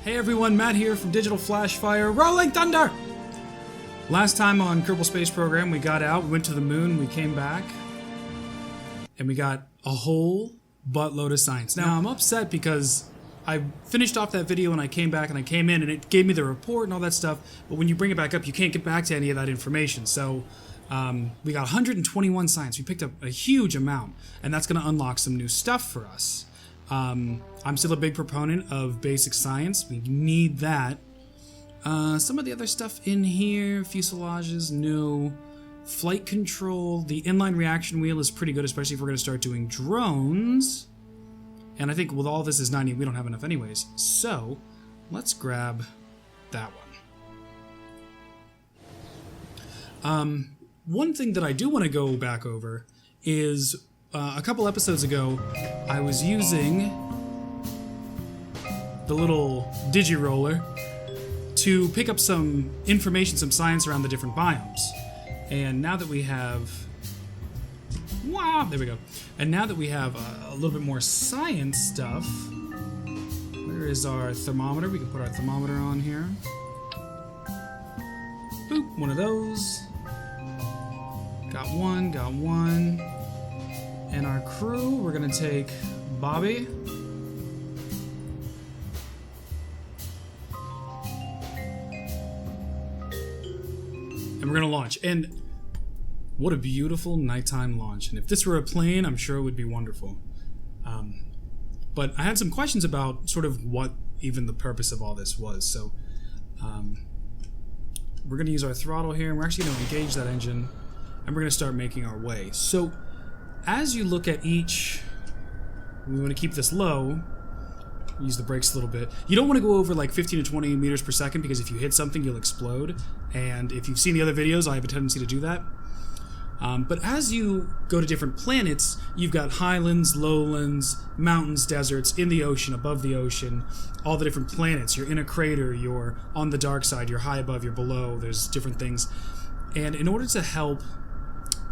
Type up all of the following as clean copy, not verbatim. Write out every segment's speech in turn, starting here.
Hey everyone, Matt here from Digital.Flash.Fire, Rolling Thunder! Last time on Kerbal Space Program, we got out, we went to the moon, we came back, and we got a whole buttload of science. Now, I'm upset because I finished off that video and I came back and I came in and it gave me the report and all that stuff, but when you bring it back up, you can't get back to any of that information. So, we got 121 science. We picked up a huge amount, and that's going to unlock some new stuff for us. I'm still a big proponent of basic science. We need that. Some of the other stuff in here, fuselages, no. Flight control, the inline reaction wheel is pretty good, especially if we're going to start doing drones. And I think with all this is 90, we don't have enough anyways. So, let's grab that one. One thing that I do want to go back over is a couple episodes ago, I was using the little digi-roller to pick up some information, some science around the different biomes. And now that we have... Wow, there we go. And now that we have a little bit more science stuff, where is our thermometer? We can put our thermometer on here. Boop, one of those. Got one. And our crew, we're gonna take Bobby. And we're gonna launch. And what a beautiful nighttime launch. And if this were a plane, I'm sure it would be wonderful. But I had some questions about sort of what even the purpose of all this was. So we're gonna use our throttle here, and we're actually gonna engage that engine, and we're gonna start making our way. So as you look at each, we want to keep this low, use the brakes a little bit. You don't want to go over like 15 to 20 meters per second, because if you hit something, you'll explode. And if you've seen the other videos, I have a tendency to do that. But as you go to different planets, you've got highlands, lowlands, mountains, deserts, in the ocean, above the ocean, all the different planets. You're in a crater, you're on the dark side, you're high above, you're below, there's different things. And in order to help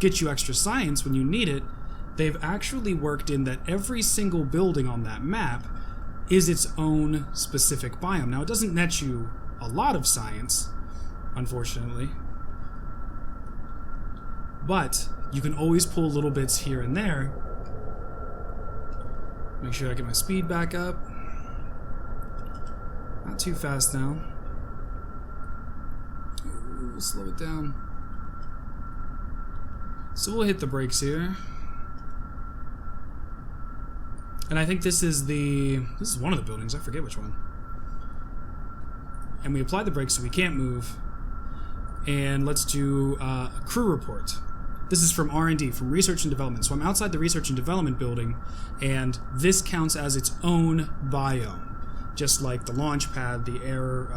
get you extra science when you need it, they've actually worked in that every single building on that map is its own specific biome. Now, it doesn't net you a lot of science, unfortunately, but you can always pull little bits here and there. Make sure I get my speed back up. Not too fast now. Ooh, slow it down. So we'll hit the brakes here. And I think this is one of the buildings, I forget which one. And we apply the brakes so we can't move. And let's do a crew report. This is from R&D, from research and development. So I'm outside the research and development building, and this counts as its own biome. Just like the launch pad, the air,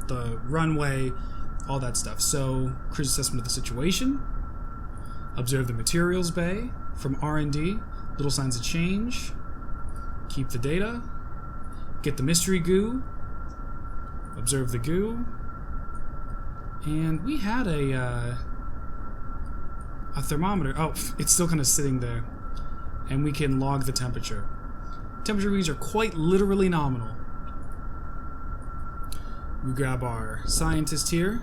the runway, all that stuff. So, cruise assessment of the situation. Observe the materials bay from R&D. Little signs of change. Keep the data, get the mystery goo, observe the goo, and we had a thermometer. Oh, it's still kind of sitting there, and we can log the temperature. Temperature readings are quite literally nominal. We grab our scientist here,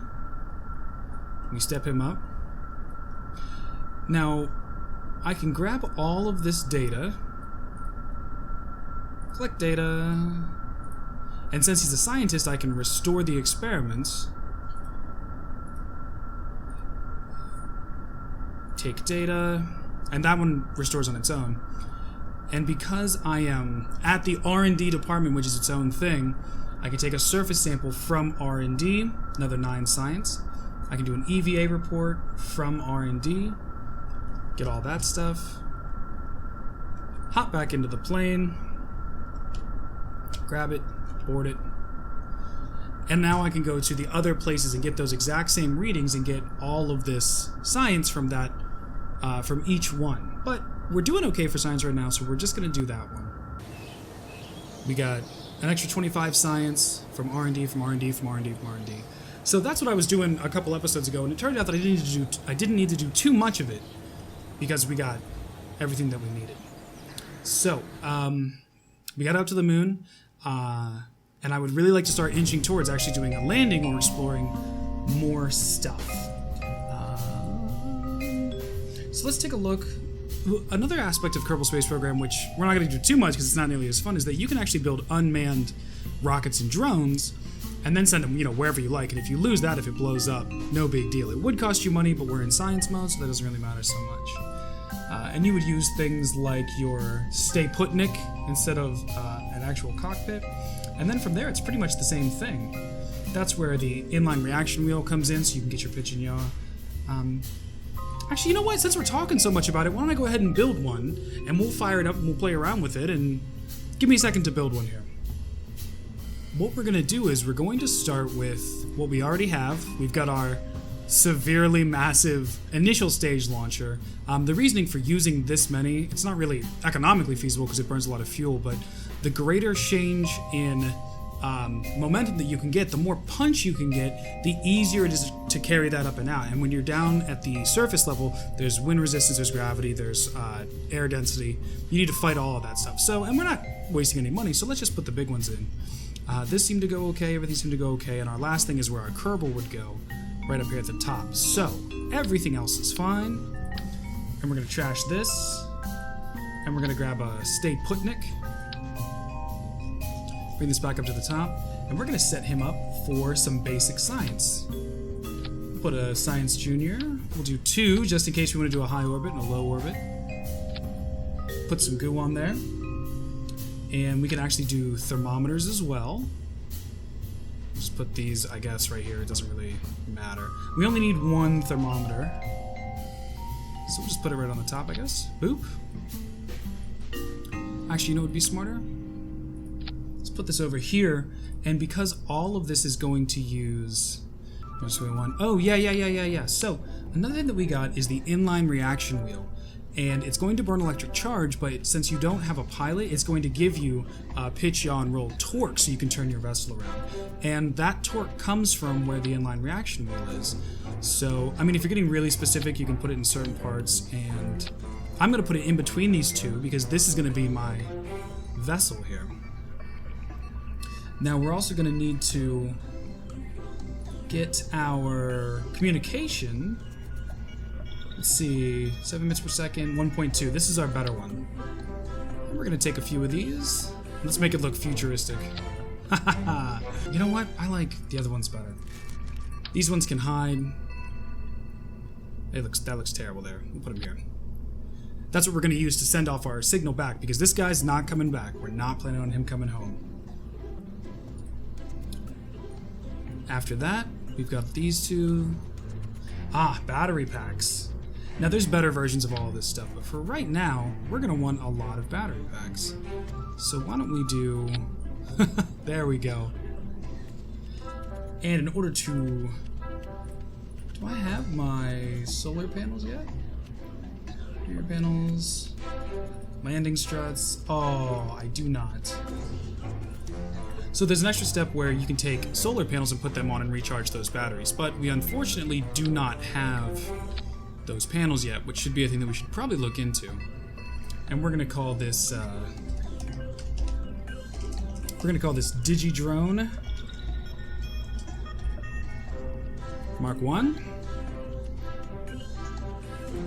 we step him up. Now, I can grab all of this data, collect data, and since he's a scientist, I can restore the experiments. Take data, and that one restores on its own. And because I am at the R&D department, which is its own thing, I can take a surface sample from R&D, another 9 science. I can do an EVA report from R&D, get all that stuff, hop back into the plane, grab it, board it, and now I can go to the other places and get those exact same readings and get all of this science from that, from each one. But we're doing okay for science right now, so we're just going to do that one. We got an extra 25 science from R&D, from R&D, from R&D, from R&D. So that's what I was doing a couple episodes ago, and it turned out that I didn't need to do too much of it because we got everything that we needed. So, we got out to the moon, and And I would really like to start inching towards actually doing a landing or exploring more stuff. So let's take a look. Another aspect of Kerbal Space Program, which we're not going to do too much because it's not nearly as fun, is that you can actually build unmanned rockets and drones and then send them, wherever you like. And if you lose that, if it blows up, no big deal. It would cost you money, but we're in science mode, so that doesn't really matter so much. And you would use things like your stay putnik instead of an actual cockpit. And then from there, it's pretty much the same thing. That's where the inline reaction wheel comes in, so you can get your pitch and yaw. Actually, you know what? Since we're talking so much about it, why don't I go ahead and build one, and we'll fire it up and we'll play around with it, and give me a second to build one here. What we're going to do is we're going to start with what we already have. We've got our severely massive initial stage launcher. The reasoning for using this many, it's not really economically feasible because it burns a lot of fuel, but the greater change in momentum that you can get, the more punch you can get, the easier it is to carry that up and out. And when you're down at the surface level, there's wind resistance, there's gravity, there's air density. You need to fight all of that stuff. So, and we're not wasting any money, so let's just put the big ones in. This seemed to go okay, everything seemed to go okay, and our last thing is where our Kerbal would go, right up here at the top. So, everything else is fine. And we're going to trash this, and we're going to grab a Stay Putnik. Bring this back up to the top, and we're going to set him up for some basic science. Put a Science Junior. We'll do 2, just in case we want to do a high orbit and a low orbit. Put some goo on there. And we can actually do thermometers as well. Just put these, I guess, right here. It doesn't really matter. We only need 1 thermometer. So we'll just put it right on the top, I guess. Boop. Actually, you know what would be smarter? Put this over here, and because all of this is going to use so another thing that we got is the inline reaction wheel, and it's going to burn electric charge, but since you don't have a pilot, it's going to give you pitch, yaw, and roll torque so you can turn your vessel around, and that torque comes from where the inline reaction wheel is. So I mean, if you're getting really specific, you can put it in certain parts, and I'm going to put it in between these two because this is going to be my vessel here. Now we're also going to need to get our communication. Let's see, 7 minutes per second, 1.2. This is our better one. We're going to take a few of these. Let's make it look futuristic. You know what? I like the other ones better. These ones can hide. That looks terrible there. We'll put them here. That's what we're going to use to send off our signal back, because this guy's not coming back. We're not planning on him coming home. After that, we've got these 2. Battery packs. Now, there's better versions of all of this stuff, but for right now, we're going to want a lot of battery packs. So why don't we do... There we go. And in order to... Do I have my solar panels yet? Rear panels... Landing struts... Oh, I do not. So there's an extra step where you can take solar panels and put them on and recharge those batteries, but we unfortunately do not have those panels yet, which should be a thing that we should probably look into. And we're gonna call this Digi-Drone Mark 1.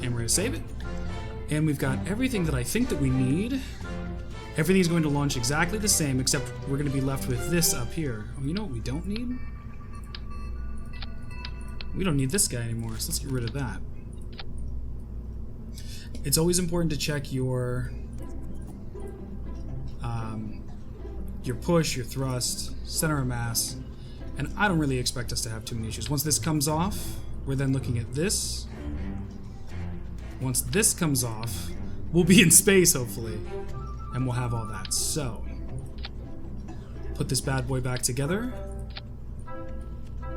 And we're gonna save it. And we've got everything that I think that we need. Everything's going to launch exactly the same, except we're going to be left with this up here. Oh, you know what we don't need? We don't need this guy anymore, so let's get rid of that. It's always important to check your push, your thrust, center of mass, and I don't really expect us to have too many issues. Once this comes off, we're then looking at this. Once this comes off, we'll be in space, hopefully. And we'll have all that. So, put this bad boy back together.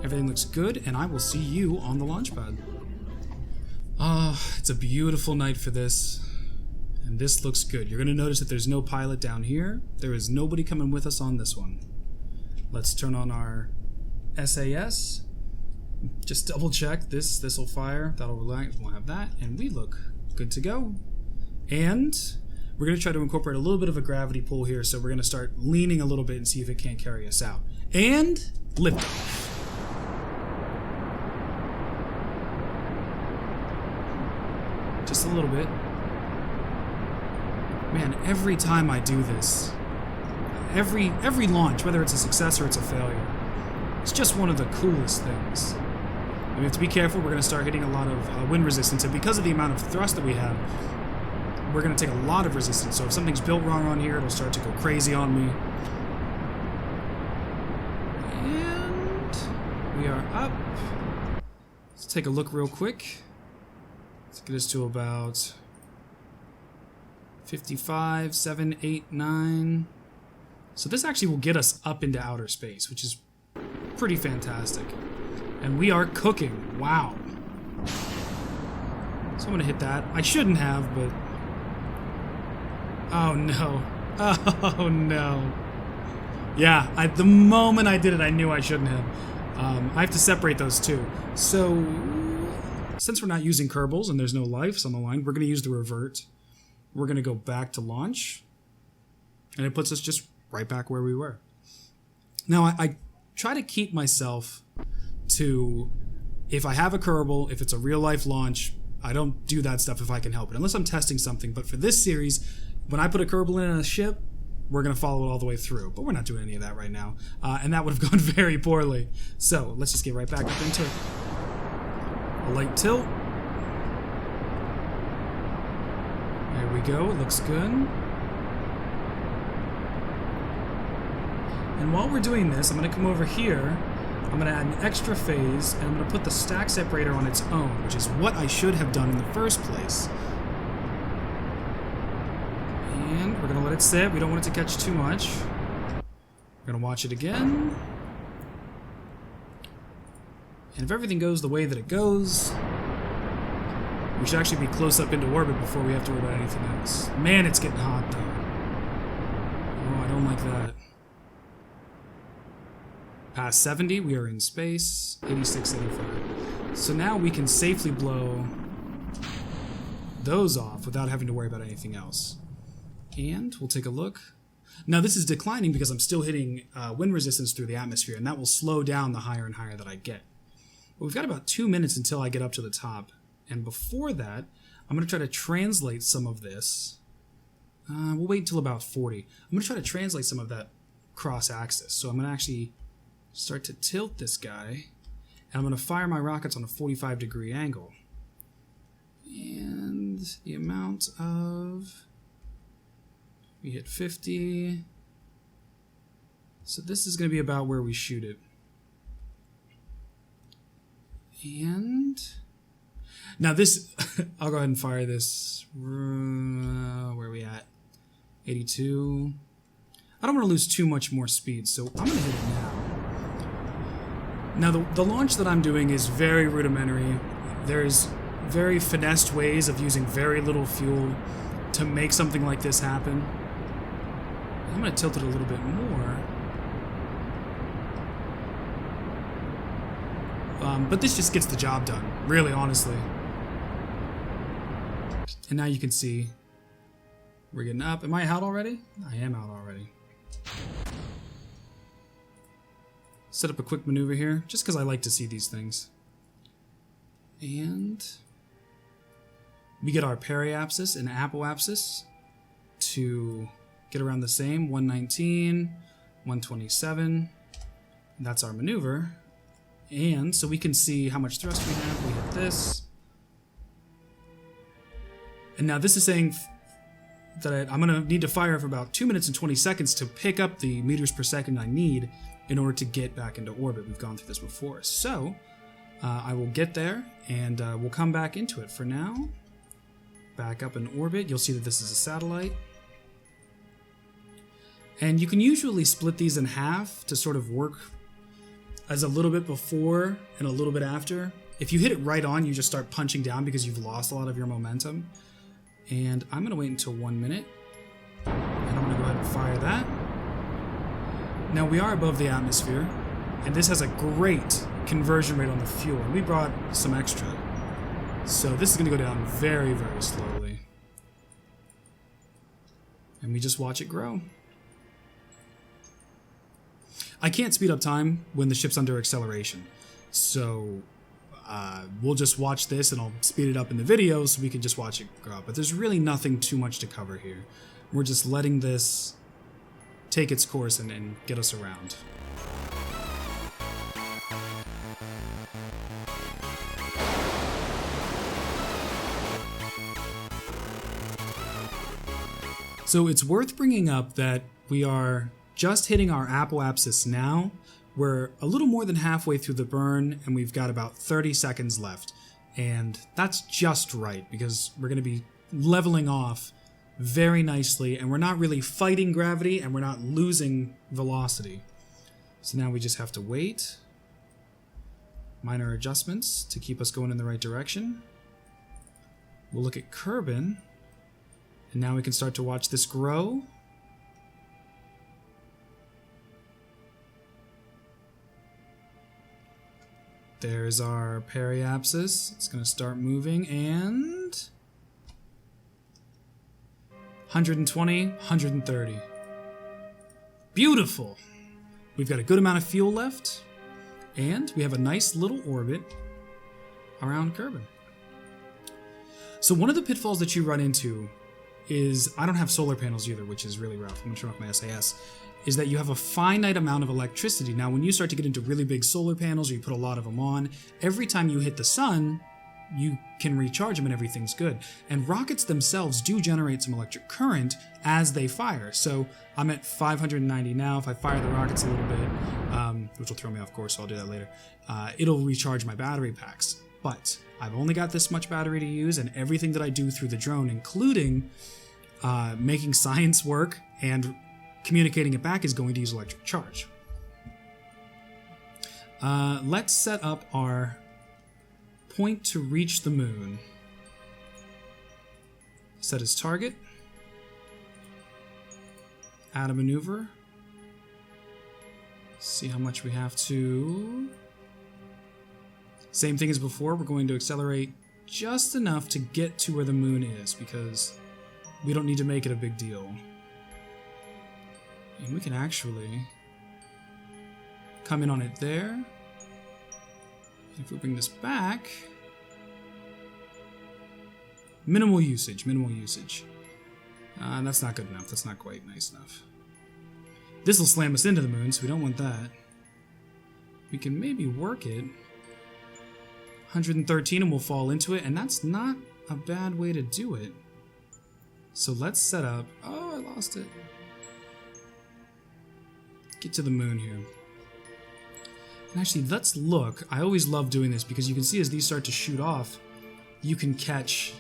Everything looks good, and I will see you on the launch pad. It's a beautiful night for this. And this looks good. You're going to notice that there's no pilot down here. There is nobody coming with us on this one. Let's turn on our SAS. Just double check. This will fire. That'll relax. We'll have that. And we look good to go. And we're going to try to incorporate a little bit of a gravity pull here, so we're going to start leaning a little bit and see if it can't carry us out. And lift off. Just a little bit. Man, every time I do this, every launch, whether it's a success or it's a failure, it's just one of the coolest things. We have to be careful. We're going to start hitting a lot of wind resistance, and because of the amount of thrust that we have, we're going to take a lot of resistance. So if something's built wrong on here, it'll start to go crazy on me. And we are up. Let's take a look real quick. Let's get us to about 55, 7, 8, 9. So this actually will get us up into outer space, which is pretty fantastic. And we are cooking. Wow. So I'm going to hit that. I shouldn't have, but... Oh, no. Oh, no. Yeah, the moment I did it, I knew I shouldn't have. I have to separate those two. So, since we're not using kerbals and there's no lives on the line, we're going to use the revert. We're going to go back to launch. And it puts us just right back where we were. Now, I try to keep myself to, if I have a kerbal, if it's a real-life launch, I don't do that stuff if I can help it, unless I'm testing something. But for this series, when I put a kerbal in a ship, we're going to follow it all the way through. But we're not doing any of that right now. And that would have gone very poorly. So let's just get right back up into it. A light tilt. There we go. It looks good. And while we're doing this, I'm going to come over here. I'm going to add an extra phase, and I'm going to put the stack separator on its own, which is what I should have done in the first place. And we're going to let it sit. We don't want it to catch too much. We're going to watch it again. And if everything goes the way that it goes, we should actually be close up into orbit before we have to worry about anything else. Man, it's getting hot, though. Oh, I don't like that. Past 70, we are in space. 86, 85. So now we can safely blow those off without having to worry about anything else. And we'll take a look. Now this is declining because I'm still hitting wind resistance through the atmosphere, and that will slow down the higher and higher that I get. But we've got about 2 minutes until I get up to the top. And before that, I'm going to try to translate some of this. We'll wait until about 40. I'm going to try to translate some of that cross-axis. So I'm going to actually start to tilt this guy, and I'm going to fire my rockets on a 45-degree angle. And the amount of... We hit 50. So this is going to be about where we shoot it. And... Now this... I'll go ahead and fire this. Where are we at? 82. I don't want to lose too much more speed, so I'm going to hit it now. Now, the launch that I'm doing is very rudimentary. There's very finessed ways of using very little fuel to make something like this happen. I'm going to tilt it a little bit more. But this just gets the job done, really, honestly. And now you can see we're getting up. Am I out already? I am out already. Set up a quick maneuver here, just because I like to see these things. And we get our periapsis and apoapsis to get around the same, 119, 127. That's our maneuver. And so we can see how much thrust we have. We hit this. And now this is saying that I'm going to need to fire for about 2 minutes and 20 seconds to pick up the meters per second I need in order to get back into orbit. We've gone through this before. So, I will get there, and we'll come back into it. For now, back up in orbit. You'll see that this is a satellite. And you can usually split these in half to sort of work as a little bit before and a little bit after. If you hit it right on, you just start punching down because you've lost a lot of your momentum. And I'm going to wait until 1 minute. And I'm going to go ahead and fire that. Now we are above the atmosphere, and this has a great conversion rate on the fuel, and we brought some extra. So this is going to go down very, very slowly. And we just watch it grow. I can't speed up time when the ship's under acceleration. So we'll just watch this and I'll speed it up in the video so we can just watch it grow. But there's really nothing too much to cover here. We're just letting this take its course and get us around. So it's worth bringing up that we are just hitting our apoapsis now. We're a little more than halfway through the burn and we've got about 30 seconds left. And that's just right because we're going to be leveling off very nicely and we're not really fighting gravity and we're not losing velocity. So now we just have to wait. Minor adjustments to keep us going in the right direction. We'll look at Kerbin. And now we can start to watch this grow. There's our periapsis. It's going to start moving and 120, 130. Beautiful. We've got a good amount of fuel left and we have a nice little orbit around Kerbin. So one of the pitfalls that you run into is, I don't have solar panels either, which is really rough. I'm going to turn off my SAS. Is that you have a finite amount of electricity. Now, when you start to get into really big solar panels or you put a lot of them on, every time you hit the sun, you can recharge them and everything's good. And rockets themselves do generate some electric current as they fire. So I'm at 590 now. If I fire the rockets a little bit, which will throw me off course, so I'll do that later, it'll recharge my battery packs. But I've only got this much battery to use, and everything that I do through the drone, including making science work and communicating it back, is going to use electric charge. Let's set up our point to reach the moon. Set as target. Add a maneuver. See how much we have to... Same thing as before, we're going to accelerate just enough to get to where the moon is, because we don't need to make it a big deal. And we can actually come in on it there. If we bring this back, minimal usage, minimal usage. That's not good enough, that's not quite nice enough. This will slam us into the moon, so we don't want that. We can maybe work it. 113 and we'll fall into it, and that's not a bad way to do it. So let's set up... Oh, I lost it. Get to the moon here. And actually, let's look. I always love doing this because you can see as these start to shoot off, you can catch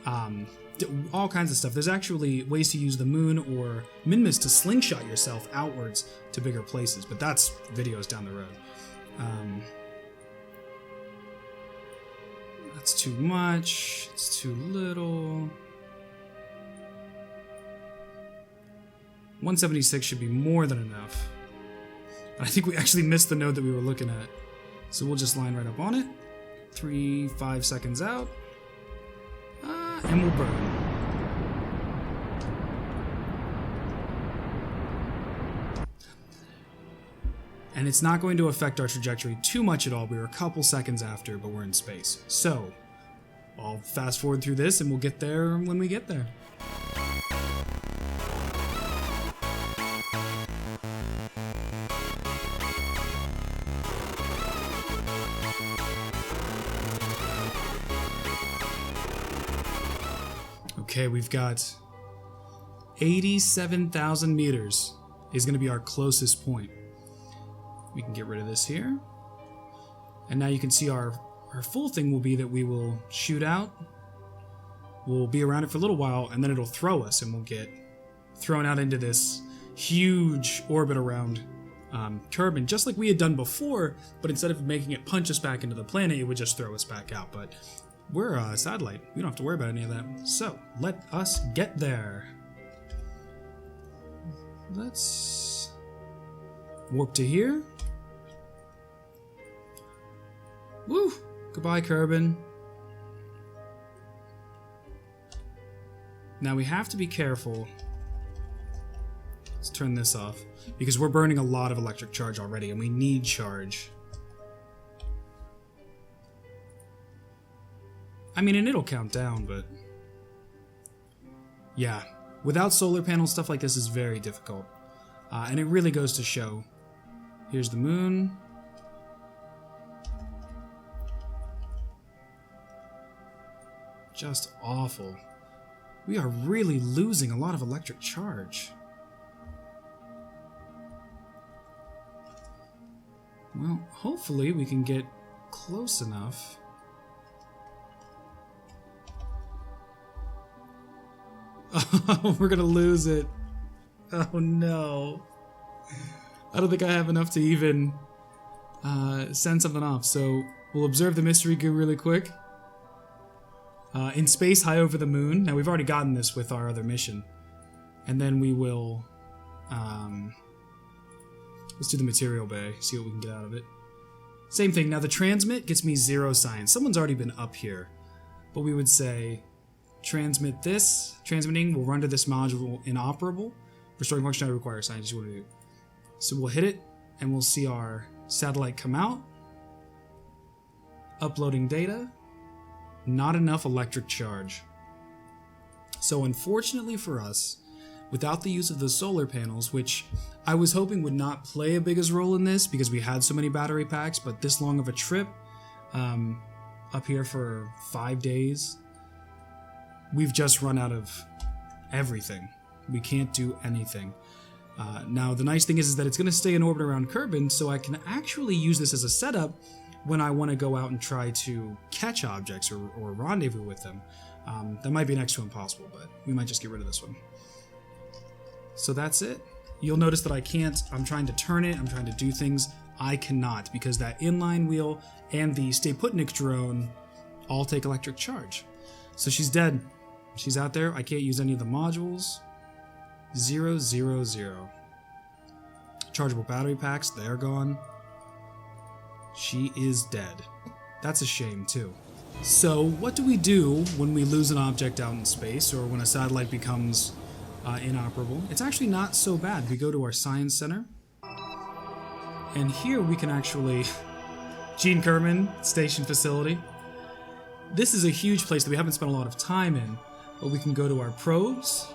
all kinds of stuff. There's actually ways to use the moon or Minmus to slingshot yourself outwards to bigger places, but that's videos down the road. That's too much. It's too little. 176 should be more than enough. But I think we actually missed the node that we were looking at. So we'll just line right up on it. 5 seconds out. And we'll burn. And it's not going to affect our trajectory too much at all. We were a couple seconds after, but we're in space. So, I'll fast forward through this and we'll get there when we get there. Okay, we've got 87,000 meters is going to be our closest point. We can get rid of this here. And now you can see our full thing will be that we will shoot out. We'll be around it for a little while, and then it'll throw us, and we'll get thrown out into this huge orbit around Kerbin, just like we had done before, but instead of making it punch us back into the planet, it would just throw us back out. But we're a satellite. We don't have to worry about any of that. So, let us get there. Let's warp to here. Woo! Goodbye, Kerbin. Now we have to be careful. Let's turn this off, because we're burning a lot of electric charge already, and we need charge. I mean, and it'll count down, but... yeah, without solar panels, stuff like this is very difficult. And it really goes to show. Here's the moon. Just awful. We are really losing a lot of electric charge. Well, hopefully we can get close enough. Oh, we're gonna lose it. Oh no. I don't think I have enough to even send something off, so we'll observe the mystery goo really quick. In space, high over the moon. Now, we've already gotten this with our other mission. And then we will... let's do the material bay, see what we can get out of it. Same thing. Now, the transmit gets me 0 science. Someone's already been up here. But we would say, transmit this. Transmitting will render this module inoperable. Restoring functionality requires science. What do we do? So we'll hit it, and we'll see our satellite come out. Uploading data. Not enough electric charge. So unfortunately for us, without the use of the solar panels, which I was hoping would not play a biggest role in this because we had so many battery packs, but this long of a trip, up here for 5 days, we've just run out of everything. We can't do anything. Now, the nice thing is that it's going to stay in orbit around Kerbin, so I can actually use this as a setup when I want to go out and try to catch objects or rendezvous with them. That might be next to impossible, but we might just get rid of this one. So that's it. You'll notice that I can't, I'm trying to turn it, I'm trying to do things. I cannot, because that inline wheel and the Stay Putnik drone all take electric charge. So she's dead. She's out there. I can't use any of the modules. 0, 0, 0. Chargeable battery packs, they're gone. She is dead. That's a shame, too. So, what do we do when we lose an object out in space, or when a satellite becomes inoperable? It's actually not so bad. We go to our Science Center, and here we can actually... Gene Kerman Station Facility. This is a huge place that we haven't spent a lot of time in, but we can go to our probes.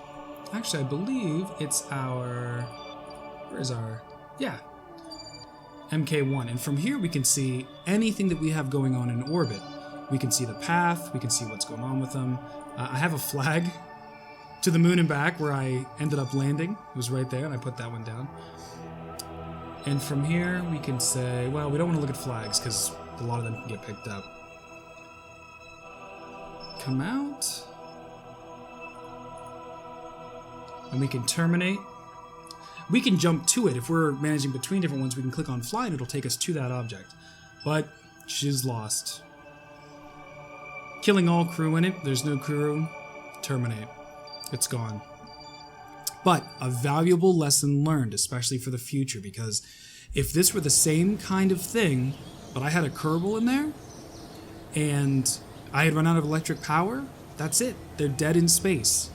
Actually, I believe it's our... Where is our... Yeah. MK1, and from here we can see anything that we have going on in orbit. We can see the path, we can see what's going on with them. I have a flag to the moon and back where I ended up landing. It was right there, and I put that one down. And from here we can say, well, we don't want to look at flags because a lot of them can get picked up. Come out. And we can terminate. We can jump to it. If we're managing between different ones, we can click on fly and it'll take us to that object. But she's lost. Killing all crew in it. There's no crew. Terminate. It's gone. But a valuable lesson learned, especially for the future, because if this were the same kind of thing, but I had a Kerbal in there, and I had run out of electric power, that's it. They're dead in space.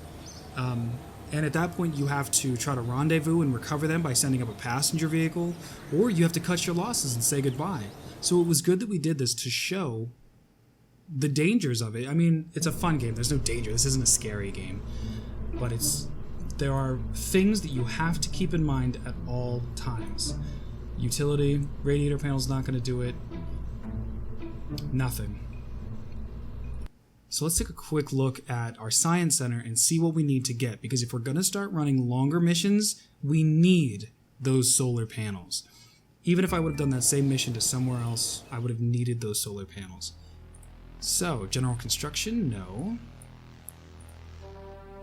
And at that point, you have to try to rendezvous and recover them by sending up a passenger vehicle, or you have to cut your losses and say goodbye. So it was good that we did this to show the dangers of it. I mean, it's a fun game. There's no danger. This isn't a scary game. But there are things that you have to keep in mind at all times. Utility, radiator panel's not going to do it. Nothing. So let's take a quick look at our Science Center and see what we need to get, because if we're going to start running longer missions, we need those solar panels. Even if I would have done that same mission to somewhere else, I would have needed those solar panels. So, general construction, no.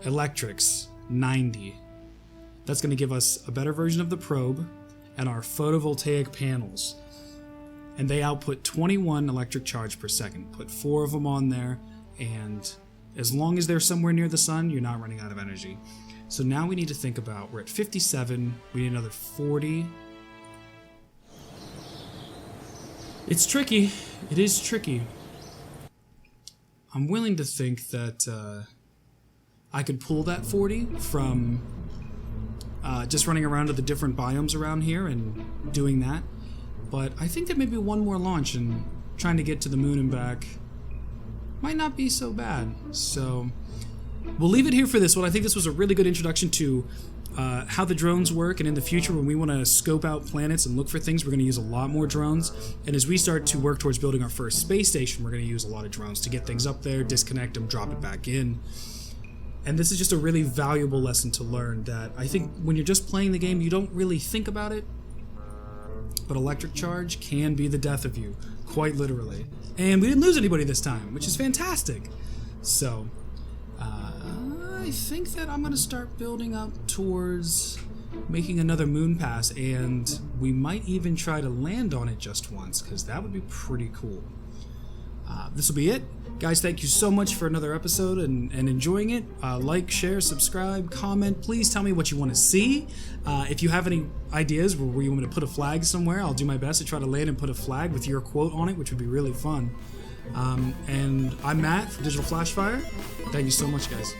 Electrics, 90. That's going to give us a better version of the probe and our photovoltaic panels. And they output 21 electric charge per second. Put 4 of them on there. And as long as they're somewhere near the sun, you're not running out of energy. So now we need to think about, we're at 57, we need another 40. It's tricky. It is tricky. I'm willing to think that I could pull that 40 from just running around to the different biomes around here and doing that. But I think that maybe one more launch and trying to get to the moon and back might not be so bad. So we'll leave it here for this one. I think this was a really good introduction to how the drones work, and in the future when we want to scope out planets and look for things, we're going to use a lot more drones. And as we start to work towards building our first space station, we're going to use a lot of drones to get things up there, disconnect them, drop it back in. And this is just a really valuable lesson to learn, that I think when you're just playing the game, you don't really think about it, but electric charge can be the death of you, quite literally. And we didn't lose anybody this time, which is fantastic. So I think that I'm going to start building up towards making another moon pass, and we might even try to land on it just once, because that would be pretty cool. This will be it. Guys, thank you so much for another episode and enjoying it. Like, share, subscribe, comment. Please tell me what you want to see. If you have any ideas where you want me to put a flag somewhere, I'll do my best to try to land and put a flag with your quote on it, which would be really fun. And I'm Matt from Digital.Flash.Fire. Thank you so much, guys.